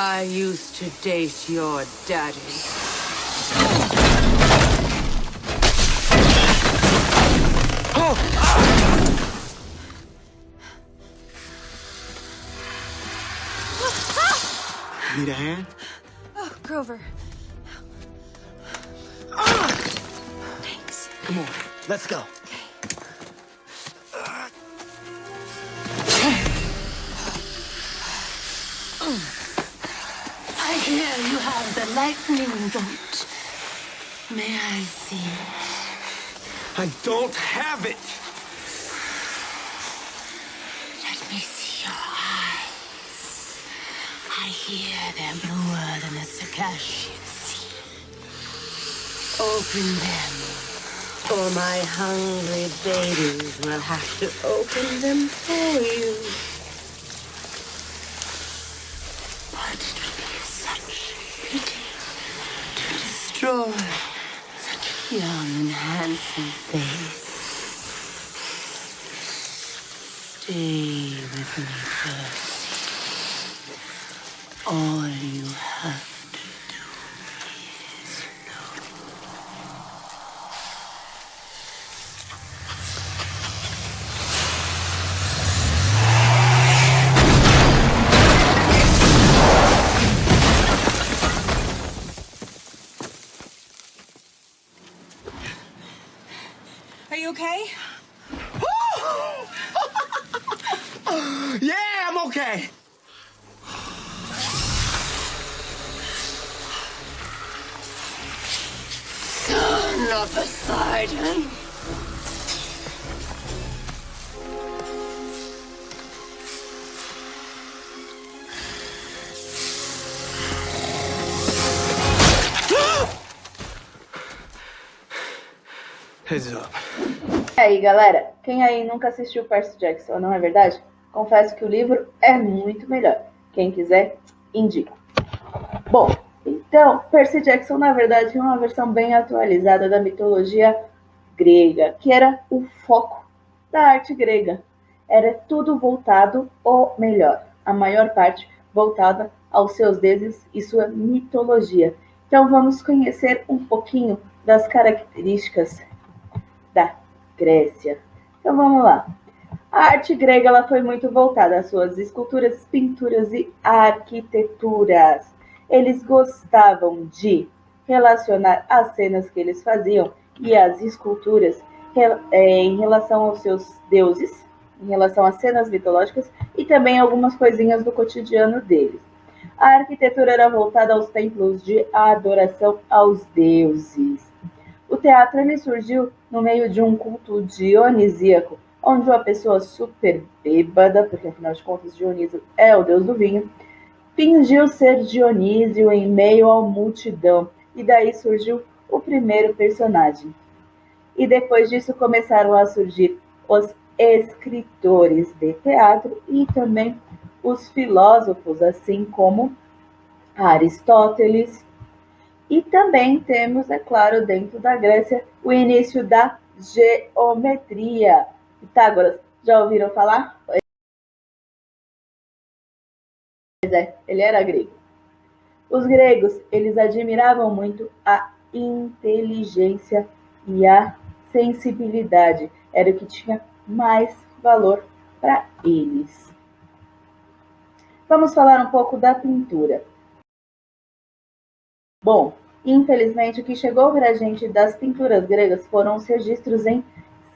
I used to date your daddy. Need a hand? Oh, Grover. Thanks. Come on, let's go. I hear you have the lightning bolt. May I see? I don't have it! Let me see your eyes. I hear they're bluer than a Circassian sea. Open them, or my hungry babies will have to open them for you. But it would be such a pity to destroy such a young and handsome face. Stay with me, Percy. All you have to do is Are you okay? Yeah, I'm okay! Son of Poseidon. Heads up. E aí, galera, quem aí nunca assistiu Percy Jackson, não é verdade? Confesso que o livro é muito melhor. Quem quiser, indico. Bom, então, Percy Jackson, na verdade, é uma versão bem atualizada da mitologia grega, que era o foco da arte grega. Era tudo voltado, ou melhor, a maior parte voltada aos seus deuses e sua mitologia. Então, vamos conhecer um pouquinho das características da Grécia. Então vamos lá. A arte grega ela foi muito voltada às suas esculturas, pinturas e arquiteturas. Eles gostavam de relacionar as cenas que eles faziam e as esculturas em relação aos seus deuses, em relação às cenas mitológicas e também algumas coisinhas do cotidiano deles. A arquitetura era voltada aos templos de adoração aos deuses. O teatro ele surgiu no meio de um culto dionisíaco, onde uma pessoa super bêbada, porque afinal de contas Dionísio é o deus do vinho, fingiu ser Dionísio em meio à multidão, e daí surgiu o primeiro personagem. E depois disso começaram a surgir os escritores de teatro e também os filósofos, assim como Aristóteles. E também temos, é claro, dentro da Grécia, o início da geometria. Pitágoras, já ouviram falar? Pois é, ele era grego. Os gregos, eles admiravam muito a inteligência e a sensibilidade. Era o que tinha mais valor para eles. Vamos falar um pouco da pintura. Bom, infelizmente o que chegou para a gente das pinturas gregas foram os registros em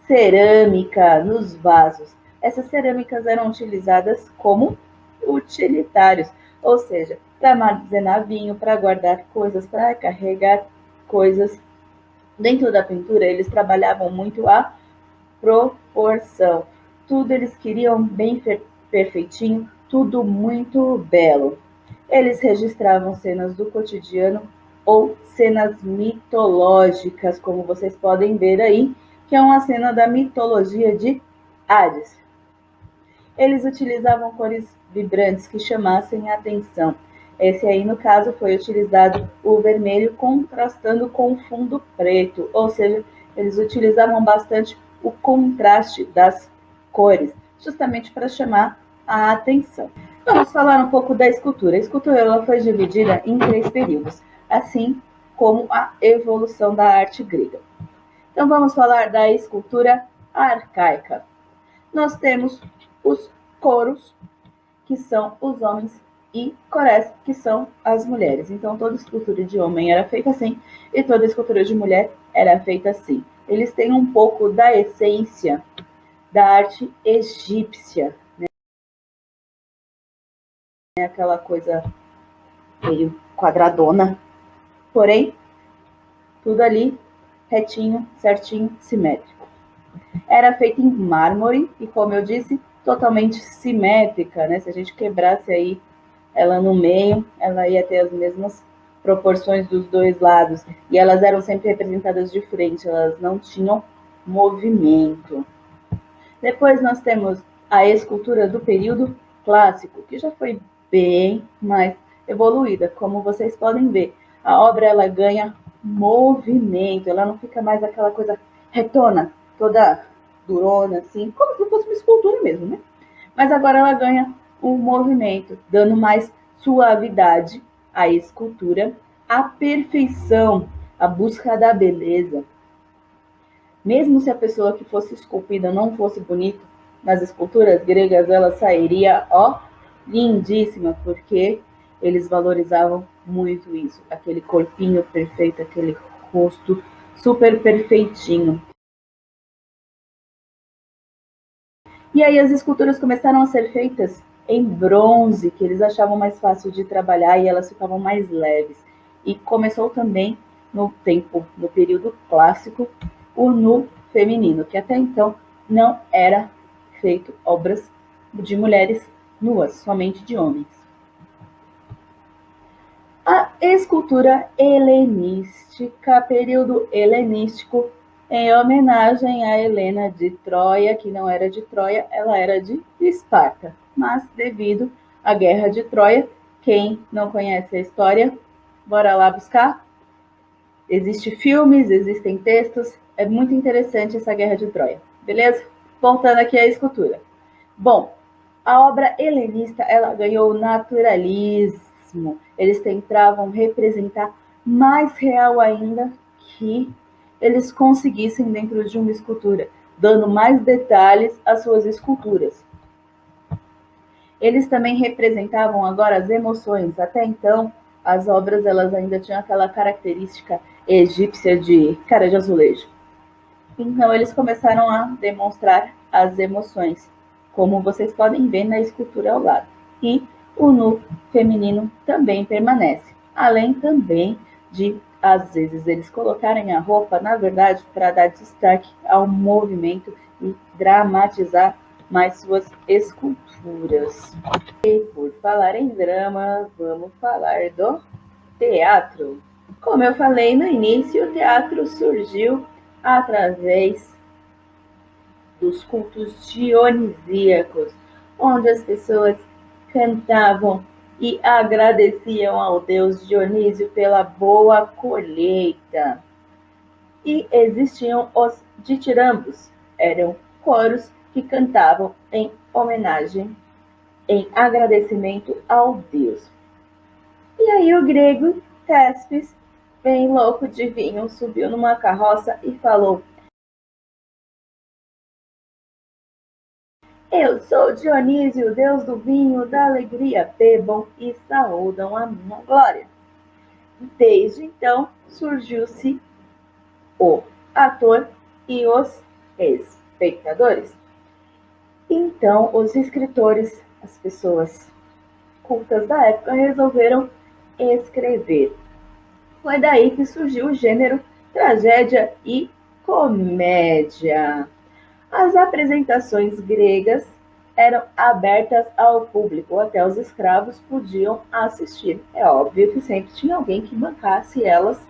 cerâmica, nos vasos. Essas cerâmicas eram utilizadas como utilitários, ou seja, para armazenar vinho, para guardar coisas, para carregar coisas. Dentro da pintura, eles trabalhavam muito a proporção. Tudo eles queriam bem perfeitinho, tudo muito belo. Eles registravam cenas do cotidiano ou cenas mitológicas, como vocês podem ver aí, que é uma cena da mitologia de Hades. Eles utilizavam cores vibrantes que chamassem a atenção. Esse aí, no caso, foi utilizado o vermelho contrastando com o fundo preto, ou seja, eles utilizavam bastante o contraste das cores, justamente para chamar a atenção. Vamos falar um pouco da escultura. A escultura ela foi dividida em 3 períodos, assim como a evolução da arte grega. Então vamos falar da escultura arcaica. Nós temos os coros, que são os homens, e corés, que são as mulheres. Então toda escultura de homem era feita assim, e toda escultura de mulher era feita assim. Eles têm um pouco da essência da arte egípcia, né? Aquela coisa meio quadradona, porém, tudo ali retinho, certinho, simétrico. Era feita em mármore e, como eu disse, totalmente simétrica, né? Se a gente quebrasse aí ela no meio, ela ia ter as mesmas proporções dos dois lados. E elas eram sempre representadas de frente, elas não tinham movimento. Depois nós temos a escultura do período clássico, que já foi bem mais evoluída. Como vocês podem ver, a obra ela ganha movimento, ela não fica mais aquela coisa retona, toda durona, assim, como se fosse uma escultura mesmo, né? Mas agora ela ganha um movimento, dando mais suavidade à escultura, à perfeição, à busca da beleza. Mesmo se a pessoa que fosse esculpida não fosse bonita, nas esculturas gregas ela sairia, ó, lindíssima, porque eles valorizavam muito isso, aquele corpinho perfeito, aquele rosto super perfeitinho. E aí as esculturas começaram a ser feitas em bronze, que eles achavam mais fácil de trabalhar e elas ficavam mais leves. E começou também no período clássico, o nu feminino, que até então não era feito obras de mulheres nuas, somente de homens. A escultura helenística, período helenístico, em homenagem a Helena de Troia, que não era de Troia, ela era de Esparta. Mas devido à guerra de Troia, quem não conhece a história, bora lá buscar. Existem filmes, existem textos, é muito interessante essa guerra de Troia, beleza? Voltando aqui à escultura. Bom, a obra helenista, ela ganhou naturalismo. Eles tentavam representar mais real ainda que eles conseguissem dentro de uma escultura, dando mais detalhes às suas esculturas. Eles também representavam agora as emoções. Até então, as obras elas ainda tinham aquela característica egípcia de cara de azulejo. Então, eles começaram a demonstrar as emoções, como vocês podem ver na escultura ao lado. E o nu feminino também permanece, além também de, às vezes, eles colocarem a roupa, na verdade, para dar destaque ao movimento e dramatizar mais suas esculturas. E por falar em drama, vamos falar do teatro. Como eu falei no início, o teatro surgiu através dos cultos dionisíacos, onde as pessoas cantavam e agradeciam ao deus Dionísio pela boa colheita. E existiam os ditirambos, eram coros que cantavam em homenagem, em agradecimento ao deus. E aí o grego Téspis, bem louco de vinho, subiu numa carroça e falou: eu sou Dionísio, deus do vinho, da alegria, bebam e saúdam a minha glória. Desde então surgiu-se o ator e os espectadores. Então os escritores, as pessoas cultas da época, resolveram escrever. Foi daí que surgiu o gênero tragédia e comédia. As apresentações gregas eram abertas ao público, até os escravos podiam assistir. É óbvio que sempre tinha alguém que bancasse elas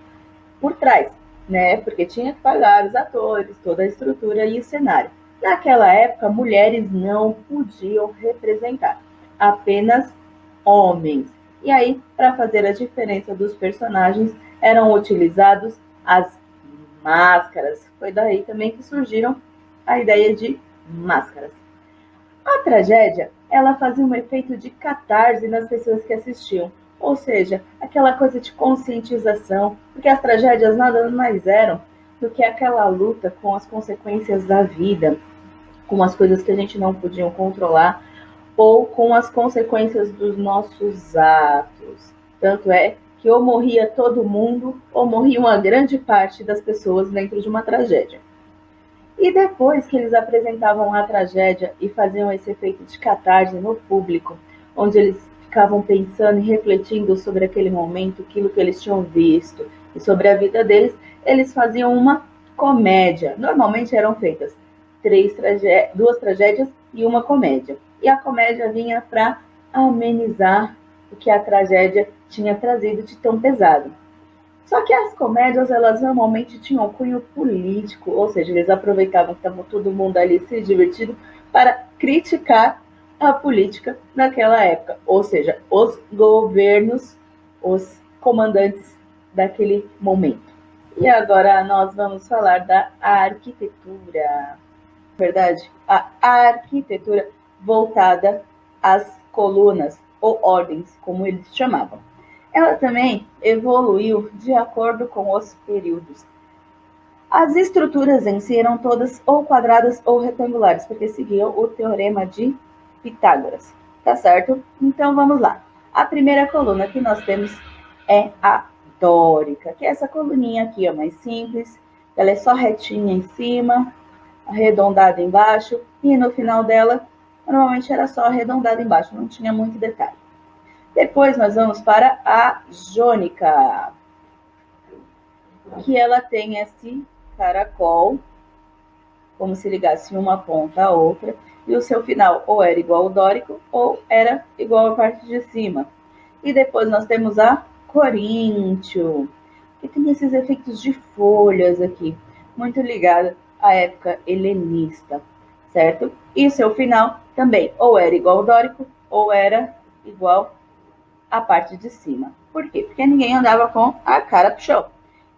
por trás, né? Porque tinha que pagar os atores, toda a estrutura e o cenário. Naquela época, mulheres não podiam representar, apenas homens. E aí, para fazer a diferença dos personagens, eram utilizados as máscaras. Foi daí também que surgiram a ideia de máscaras. A tragédia ela fazia um efeito de catarse nas pessoas que assistiam. Ou seja, aquela coisa de conscientização, porque as tragédias nada mais eram do que aquela luta com as consequências da vida, com as coisas que a gente não podia controlar, ou com as consequências dos nossos atos. Tanto é que ou morria todo mundo, ou morria uma grande parte das pessoas dentro de uma tragédia. E depois que eles apresentavam a tragédia e faziam esse efeito de catarse no público, onde eles ficavam pensando e refletindo sobre aquele momento, aquilo que eles tinham visto e sobre a vida deles, eles faziam uma comédia. Normalmente eram feitas duas tragédias e uma comédia. E a comédia vinha para amenizar o que a tragédia tinha trazido de tão pesado. Só que as comédias, elas normalmente tinham cunho político, ou seja, eles aproveitavam que estava todo mundo ali se divertindo para criticar a política naquela época, ou seja, os governos, os comandantes daquele momento. E agora nós vamos falar da arquitetura. Verdade? A arquitetura voltada às colunas, ou ordens, como eles chamavam. Ela também evoluiu de acordo com os períodos. As estruturas em si eram todas ou quadradas ou retangulares, porque seguiam o teorema de Pitágoras, tá certo? Então vamos lá. A primeira coluna que nós temos é a dórica, que é essa coluninha aqui, ó, mais simples. Ela é só retinha em cima, arredondada embaixo, e no final dela, normalmente era só arredondada embaixo, não tinha muito detalhe. Depois nós vamos para a jônica, que ela tem esse caracol, como se ligasse uma ponta à outra, e o seu final ou era igual ao dórico, ou era igual à parte de cima. E depois nós temos a coríntio, que tem esses efeitos de folhas aqui, muito ligado à época helenista, certo? E o seu final também ou era igual ao dórico, ou era igual a parte de cima. Por quê? Porque ninguém andava com a cara pro chão.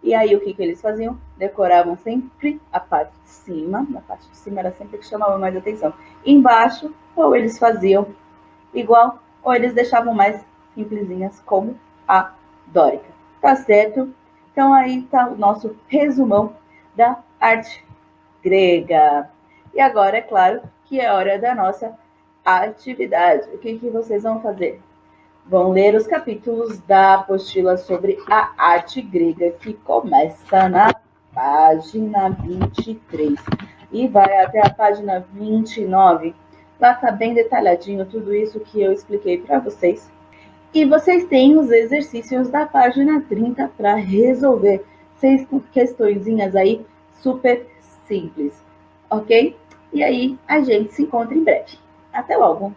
E aí o que eles faziam? Decoravam sempre a parte de cima. Na parte de cima era sempre que chamava mais atenção. Embaixo, ou eles faziam igual, ou eles deixavam mais simplesinhas, como a dórica. Tá certo? Então aí tá o nosso resumão da arte grega. E agora, é claro, que é hora da nossa atividade. O que vocês vão fazer? Vão ler os capítulos da apostila sobre a arte grega, que começa na página 23 e vai até a página 29. Lá está bem detalhadinho tudo isso que eu expliquei para vocês. E vocês têm os exercícios da página 30 para resolver 6 questõezinhas aí super simples, ok? E aí a gente se encontra em breve. Até logo!